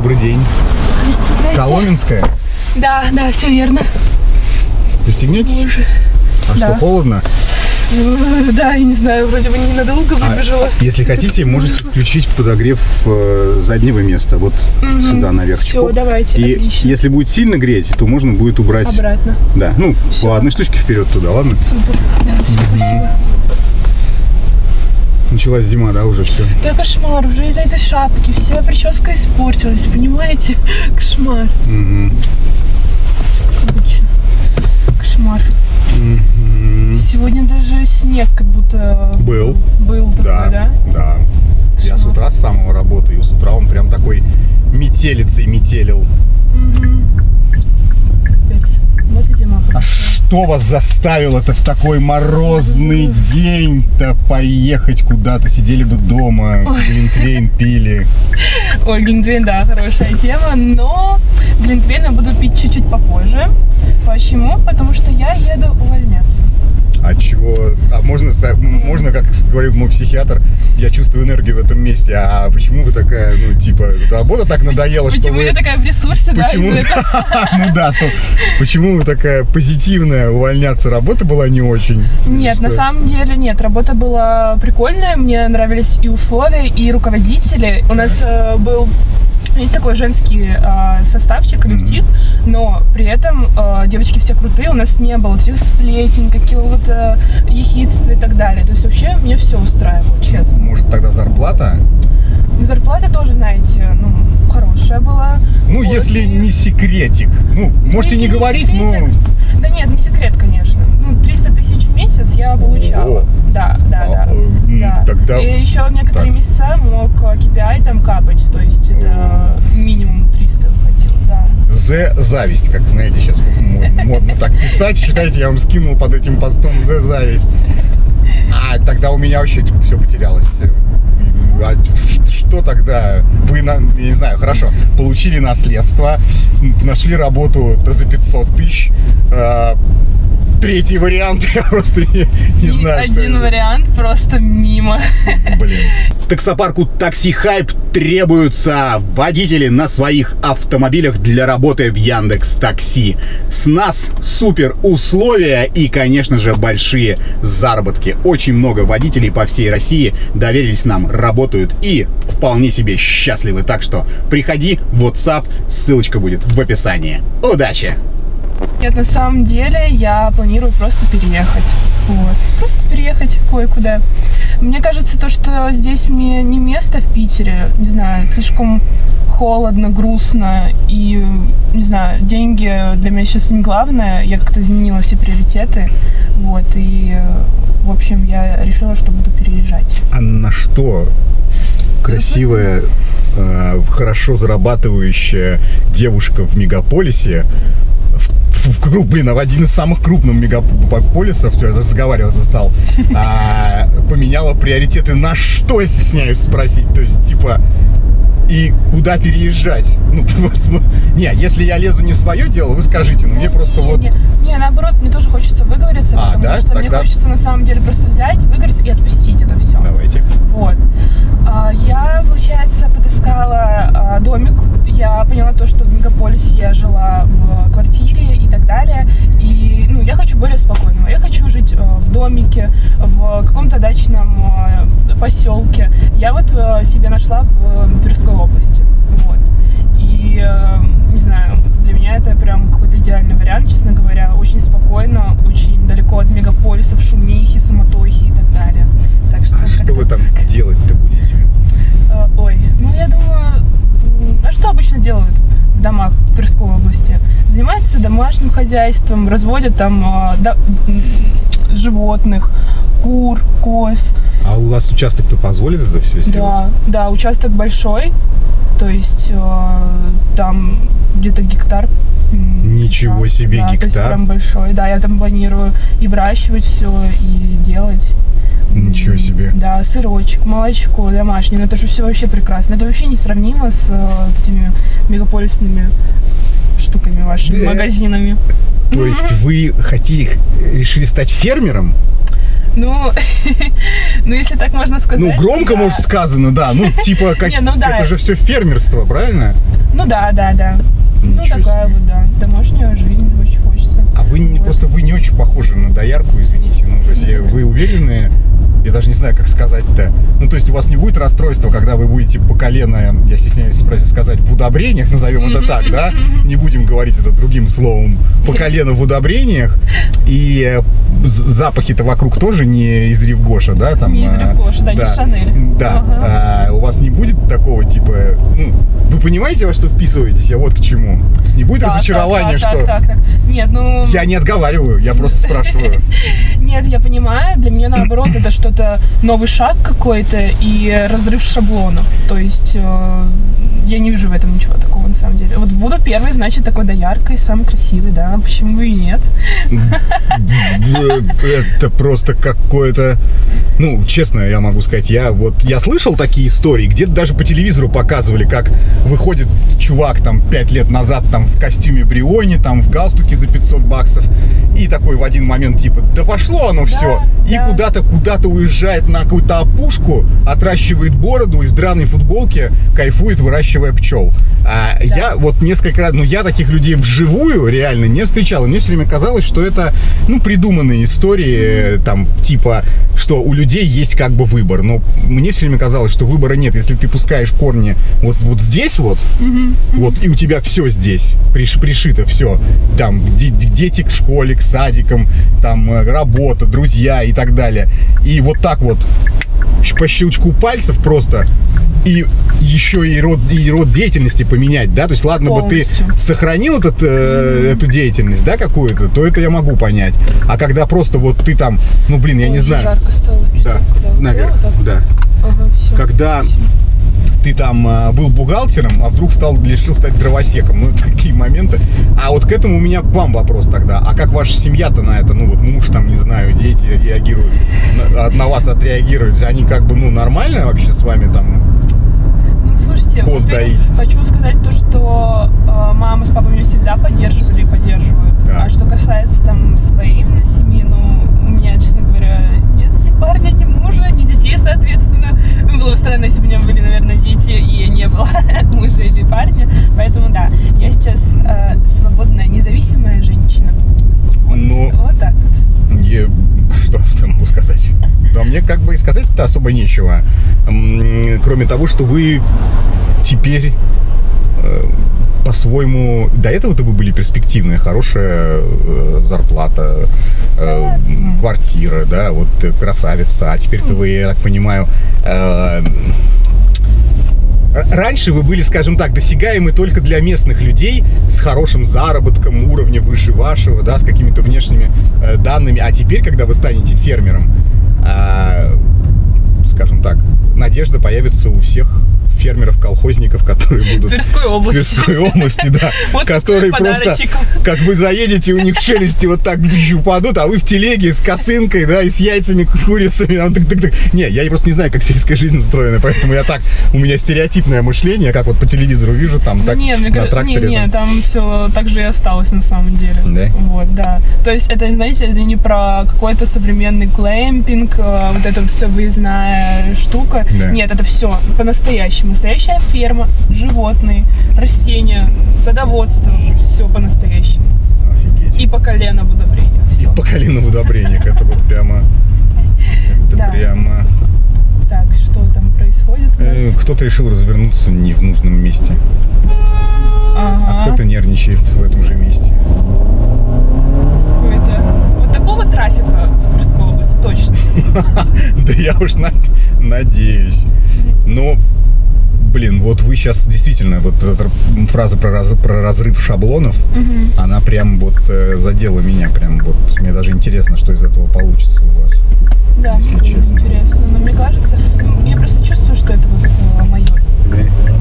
Добрый день. Здрасте. Коломенская? Да, все верно. Пристегнетесь? Боже. А Да. что, холодно? Да, я не знаю, вроде бы ненадолго выбежала. Если хотите, можете включить подогрев заднего места. Вот сюда наверх. Все, Чпок. давайте, И отлично. если будет сильно греть, то можно будет убрать. Обратно. Да, ну, Всё. по одной штучке вперед туда, ладно? Супер. Да, всё, спасибо. Началась зима, да, уже все. Да кошмар, уже из-за этой шапки вся прическа испортилась, понимаете? Кошмар. Короче, кошмар. Сегодня даже снег как будто Был. Был такой, да? Да. Я с утра с самого работаю, и с утра он прям такой метелицей метелил. Капец. Вот и зима. А что вас заставило-то в такой морозный день-то поехать куда-то? Сидели бы дома, глинтвейн пили. Ой, глинтвейн, да, хорошая тема, но глинтвейн я буду пить чуть-чуть попозже. Почему? Потому что я еду увольняться. А чего? А можно, как говорит мой психиатр, я чувствую энергию в этом месте. А почему вы такая, ну, типа, работа так надоела, что Почему вы... я такая в ресурсе, Почему? да, из-за этого? Ну да, стоп. Почему вы такая позитивная? Увольняться, работа была не очень? Нет, на самом деле нет. Работа была прикольная, мне нравились и условия, и руководители. У нас был такой женский составчик, коллектив, но при этом девочки все крутые, у нас не было этих сплетен, какого-то ехидства и так далее. То есть вообще мне все устраивало, честно. Может, тогда зарплата? Зарплата тоже, знаете, ну, хорошая была. Ну, Вот, если и- не секретик. Ну, можете Если не говорить, но... секретик. Да нет, не секрет, конечно. Ну, 300 тысяч в месяц я получала. Ого. Да. Тогда... И еще некоторые Так. месяца мог KPI там капать, то есть это минимум 300 выходило, да. Зависть, как знаете, сейчас модно так писать. Считайте, я вам скинул под этим постом зависть. А тогда у меня вообще все потерялось. А что тогда? Вы, я не знаю, хорошо, получили наследство, нашли работу за 500 тысяч. Третий вариант, я просто не знаю, что Один это. вариант просто мимо. Блин. Таксопарку Такси Хайп требуются водители на своих автомобилях для работы в Яндекс Такси. С нас супер условия и, конечно же, большие заработки. Очень много водителей по всей России доверились нам, работают и вполне себе счастливы. Так что приходи в WhatsApp, ссылочка будет в описании. Удачи! Нет, на самом деле я планирую просто переехать. Вот. Просто переехать кое-куда. Мне кажется, то, что здесь мне не место в Питере, не знаю, слишком холодно, грустно и, не знаю, деньги для меня сейчас не главное. Я как-то изменила все приоритеты. Вот. И, в общем, я решила, что буду переезжать. А на что красивая, хорошо зарабатывающая девушка в мегаполисе, в один из самых крупных мегаполисов, я заговариваться стал, поменяла приоритеты на что, я стесняюсь спросить, то есть, типа, и куда переезжать? Ну, не, если я лезу не в свое дело, вы скажите, но мне просто вот... Не, наоборот, мне тоже хочется выговориться, потому да? что Тогда... мне хочется на самом деле просто взять, выговориться и отпустить это все. Давайте. Вот. Я, получается, подыскала домик. Я поняла то, что в мегаполисе я жила в квартире и так далее. И, ну, я хочу более спокойного. Я хочу жить в домике, в каком-то дачном поселке. Я вот себе нашла в Тверской области. Вот. И, не знаю, для меня это прям какой-то идеальный вариант, честно говоря. Очень спокойно, очень далеко от мегаполисов, шумихи, суматохи и так далее. Так что, что вы там делать-то будете? Ой, ну я думаю, а что обычно делают в домах в Тверской области? Занимаются домашним хозяйством, разводят там животных, кур, коз. А у вас участок-то позволит это все сделать? Да, участок большой, то есть там где-то гектар. Ничего себе, да, гектар. То есть прям большой, да, я там планирую и выращивать все, и делать. Ничего себе. Да, сырочек, молочко домашнее, но это же все вообще прекрасно. Это вообще не сравнимо с вот этими мегаполисными штуками вашими, магазинами. То есть вы решили стать фермером? Ну, если так можно сказать. Ну, громко, да. может, сказано, да. Ну, типа, Не, ну да. это же все фермерство, правильно? Ну да. Ну Ничего такая себе. вот, да. Домашняя жизнь очень хочется. А вы Вот. просто вы не очень похожи на доярку, извините. Ну, то есть вы уверены, я даже не знаю, как сказать-то. Ну, то есть у вас не будет расстройства, когда вы будете по колено, я стесняюсь сказать, в удобрениях, назовем это так, да? Не будем говорить это другим словом. По колено в удобрениях. И запахи-то вокруг тоже не из Рив-Гоша, да? Там, Не из Рив-Гоша, да, не Шанель. Да. Ага. У вас не будет такого, типа, ну, вы понимаете, во что вписываетесь? Я вот к чему. То есть не будет разочарования, что... Так. Нет, ну... Я не отговариваю, я просто спрашиваю. Нет, я понимаю, для меня наоборот это что-то, новый шаг какой-то и разрыв шаблонов. То есть я не вижу в этом ничего такого на самом деле. Вот буду первой, значит, такой дояркой, самый красивый, да, почему бы и нет. Это просто какое-то... Ну, честно, я могу сказать, я слышал такие истории, где-то даже по телевизору показывали, как выходит чувак там 5 лет назад там в костюме Бриони, там в галстуке за $500, и такой в один момент типа, да пошло оно все, и куда-то уезжает на какую-то опушку, отращивает бороду и в драной футболке кайфует, выращивая пчел. Я вот несколько раз, я таких людей вживую реально не встречал, и мне все время казалось, что это, придуманные истории, там, типа, что у людей есть как бы выбор, но мне все время казалось, что выбора нет, если ты пускаешь корни вот здесь вот, и у тебя все здесь, пришито все, там, дети к школе, к садикам, там, работа, друзья и так далее, и вот так вот, по щелчку пальцев просто, и еще и род деятельности поменять, да, то есть ладно полностью бы ты сохранил эту деятельность, да, какую-то, то это я могу понять, а когда просто вот ты там, я не знаю, жарко стало, да, наверх, да, все. Когда ты там был бухгалтером, а вдруг решил стать дровосеком, такие моменты. А вот к этому у меня к вам вопрос тогда, а как ваша семья-то на это, муж там, не знаю, дети реагируют, на вас отреагируют, они как бы, нормально вообще с вами там? Слушайте, хочу сказать то, что мама с папой меня всегда поддерживали и поддерживают. Да. А что касается там своей семьи, у меня, честно говоря, нет ни парня, ни мужа, ни детей, соответственно. Было бы странно, если бы у меня были, наверное, дети и не было мужа или парня. Поэтому да, я сейчас свободная, независимая женщина. Вот так вот. Что я могу сказать? Да, мне как бы и сказать-то особо нечего. Кроме того, что вы теперь по-своему... До этого-то вы были перспективные, хорошая зарплата, квартира, да, вот красавица. А теперь-то вы, я так понимаю... Раньше вы были, скажем так, досягаемы только для местных людей с хорошим заработком, уровня выше вашего, да, с какими-то внешними данными. А теперь, когда вы станете фермером, скажем так, надежда появится у всех фермеров-колхозников, которые будут... Тверской области, да. Вот которые просто, как вы заедете, у них челюсти вот так упадут, а вы в телеге с косынкой, да, и с яйцами, курицами. Не, я просто не знаю, как сельская жизнь устроена, поэтому у меня стереотипное мышление, как вот по телевизору вижу, там, так, на тракторе. Нет, там все так же и осталось на самом деле. Да? Вот, да. То есть это, знаете, это не про какой-то современный глэмпинг, вот эта вот вся выездная штука. Да. Нет, это все по-настоящему. Настоящая ферма, животные, растения, садоводство, все по-настоящему. Офигеть. И по колено в удобрениях. Все. И по колено в удобрениях, это вот прямо... прямо... Так, что там происходит у нас? Кто-то решил развернуться не в нужном месте. А кто-то нервничает в этом же месте. Вот такого трафика в Тверской области точно. Да я уж надеюсь. Но... вот вы сейчас действительно, вот эта фраза про разрыв шаблонов, она прям задела меня, мне даже интересно, что из этого получится у вас. Да, интересно, но мне кажется, я просто чувствую, что это мое.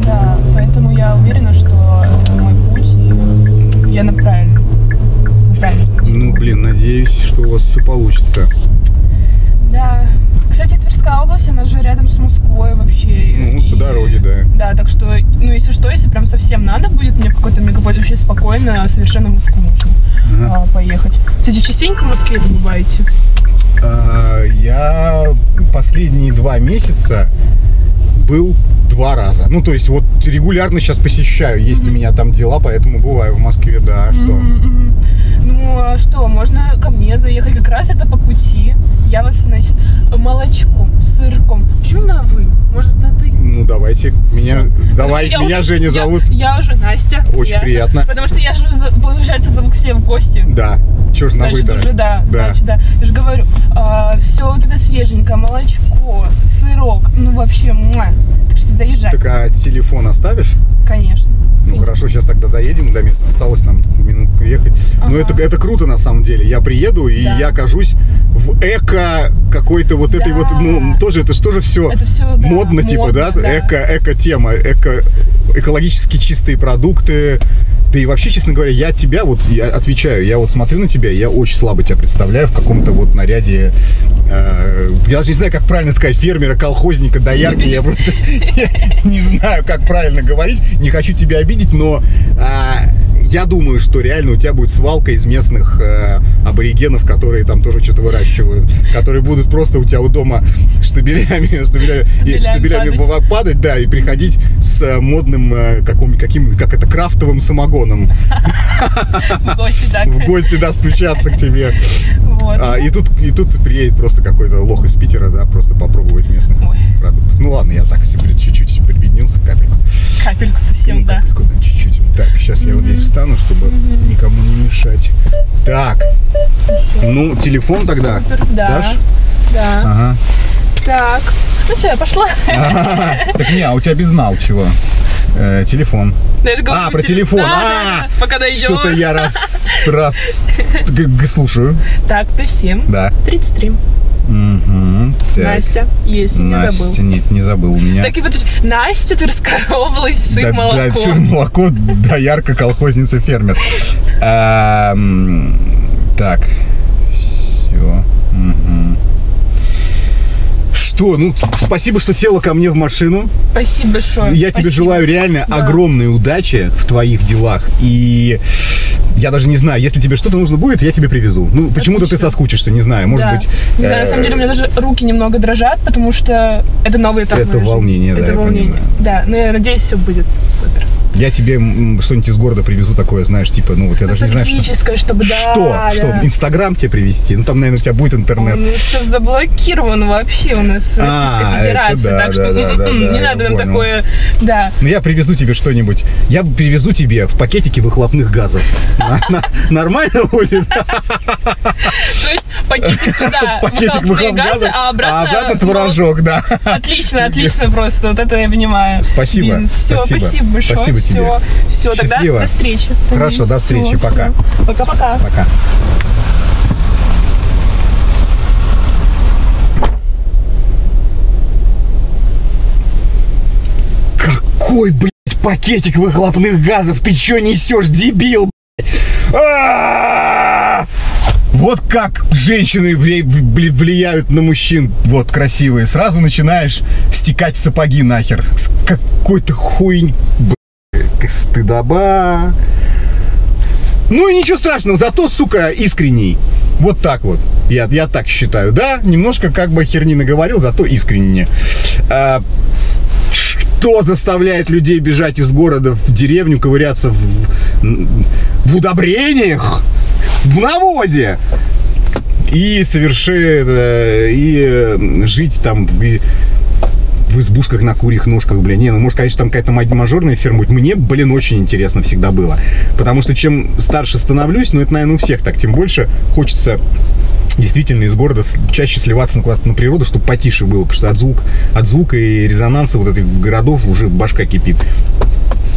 Да, поэтому я уверена, что это мой путь, и я на правильном пути. Надеюсь, что у вас все получится. Да. Кстати, Тверская область, она же рядом с Москвой вообще. По дороге, да. Да, так что, если что, если прям совсем надо будет мне в какой-то мегаполис, вообще спокойно, совершенно в Москву можно поехать. Кстати, частенько в Москве это бываете? Я последние 2 месяца был 2 раза. Ну, то есть вот регулярно сейчас посещаю. Есть у меня там дела, поэтому бываю в Москве, да. Что? Ну, что, можно ко мне заехать. Как раз это по пути. Я вас, значит, молочком, сырком. Почему на вы? Может, на ты? Ну, давайте. Меня Женя зовут. Я уже Настя. Очень приятно. Потому что я же, получается, зову к себе в гости. Да. Чё ж на вы, да? Уже, да. Значит, да. Я же говорю, все вот это свеженькое, молочко, сырок. Ну, вообще, так что заезжай. Так, а телефон оставишь? Конечно. Ну хорошо, сейчас тогда доедем до места. Осталось нам минутку ехать. Но это круто на самом деле. Я приеду, и я окажусь в эко какой-то вот этой вот, ну, тоже, это же тоже все модно, типа, да? Эко-тема, экологически чистые продукты. Да и вообще, честно говоря, я отвечаю, я вот смотрю на тебя, я очень слабо тебя представляю в каком-то вот наряде, я даже не знаю, как правильно сказать, фермера, колхозника, доярки, я просто не знаю, как правильно говорить, не хочу тебя обидеть, но я думаю, что реально у тебя будет свалка из местных аборигенов, которые там тоже что-то выращивают, которые будут просто у тебя у дома штабелями падать, да, и приходить с модным как это, крафтовым самогоном. В гости, да. В гости, да, стучаться к тебе. И тут приедет просто какой-то лох из Питера, да, просто попробовать местных продуктов. Ну ладно, я так себе чуть-чуть прибеднился, капельку. Капельку совсем, да. Капельку, да, чуть-чуть. Так, сейчас я вот здесь встану, чтобы никому не мешать. Так, ну, телефон тогда дашь? Да. Ага. Так, ну все, я пошла. Так не, а у тебя безнал чего? Телефон. Про телефон. Пока дойдем. Что-то я раз слушаю. Так, +7. Да. 33. Угу. Настя, если не забыл. Настя, нет, не забыл у меня. Так и подожди, Настя, Тверская область, сыр, молоко. Да, сыр, молоко, доярка, колхозница, фермер. Так, все. Что? Ну, спасибо, что села ко мне в машину. Спасибо большое. Я тебе желаю реально огромной удачи в твоих делах. И я даже не знаю, если тебе что-то нужно будет, я тебе привезу. Ну, почему-то ты соскучишься, не знаю, может быть. Не знаю, на самом деле у меня даже руки немного дрожат, потому что это новый этап. Это волнение, да. Это волнение. Да, но я надеюсь, все будет супер. Я тебе что-нибудь из города привезу такое, знаешь, типа, ну вот я даже не знаю, что... чтобы, да. Что? Инстаграм тебе привезти? Ну, там, наверное, у тебя будет интернет. Он сейчас заблокирован вообще у нас в Российской Федерации, так что не надо нам такое, да. Ну, я привезу тебе что-нибудь. Я привезу тебе в пакетике выхлопных газов. Нормально будет? То есть пакетик туда, пакетик выхлопных газов, а обратно творожок, да. Отлично просто, вот это я понимаю. Спасибо. Все, спасибо большое. Спасибо тебе. Все, тогда до встречи. Хорошо, до встречи, пока. Пока-пока. Пока. Какой, блядь, пакетик выхлопных газов? Ты чё несешь, дебил, блядь? Вот как женщины влияют на мужчин, вот, красивые. Сразу начинаешь стекать в сапоги нахер. С какой-то хуйней, блядь, стыдоба. Ну и ничего страшного, зато, сука, искренний. Вот так вот. Я так считаю, да? Немножко как бы херни наговорил, зато искренне. Что заставляет людей бежать из города в деревню, ковыряться в удобрениях, в навозе и жить там в избушках на курьих ножках, блин. Не, ну, может, конечно, там какая-то мажорная ферма будет. Мне, блин, очень интересно всегда было. Потому что чем старше становлюсь, ну, это, наверное, у всех так, тем больше хочется действительно из города чаще сливаться куда-то на природу, чтобы потише было, потому что от звука и резонанса вот этих городов уже башка кипит.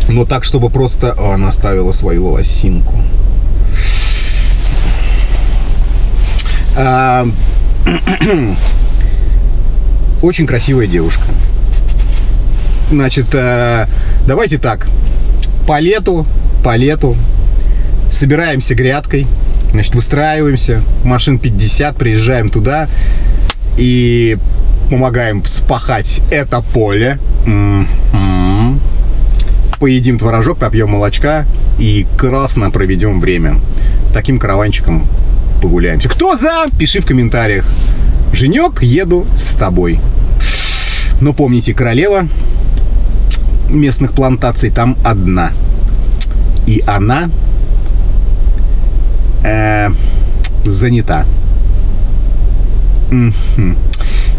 Но так, чтобы просто... она ставила свою волосинку. Очень красивая девушка. Значит, давайте так. По лету собираемся грядкой. Значит, выстраиваемся. Машин 50, приезжаем туда и помогаем вспахать это поле. Поедим творожок, попьем молочка и классно проведем время. Таким караванчиком погуляемся. Кто за? Пиши в комментариях. Женек, еду с тобой. Но помните, королева местных плантаций, там одна. И она занята.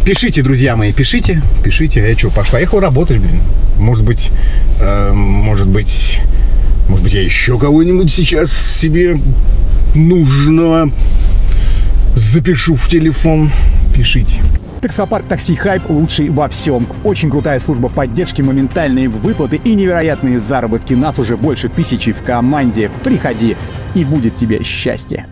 Пишите, друзья мои, пишите. А я что, поехал работать, блин. Может быть, я еще кого-нибудь сейчас себе нужного запишу в телефон. Пишите. Таксопарк Такси Хайп лучший во всем. Очень крутая служба поддержки, моментальные выплаты и невероятные заработки. Нас уже больше 1000 в команде. Приходи, и будет тебе счастье.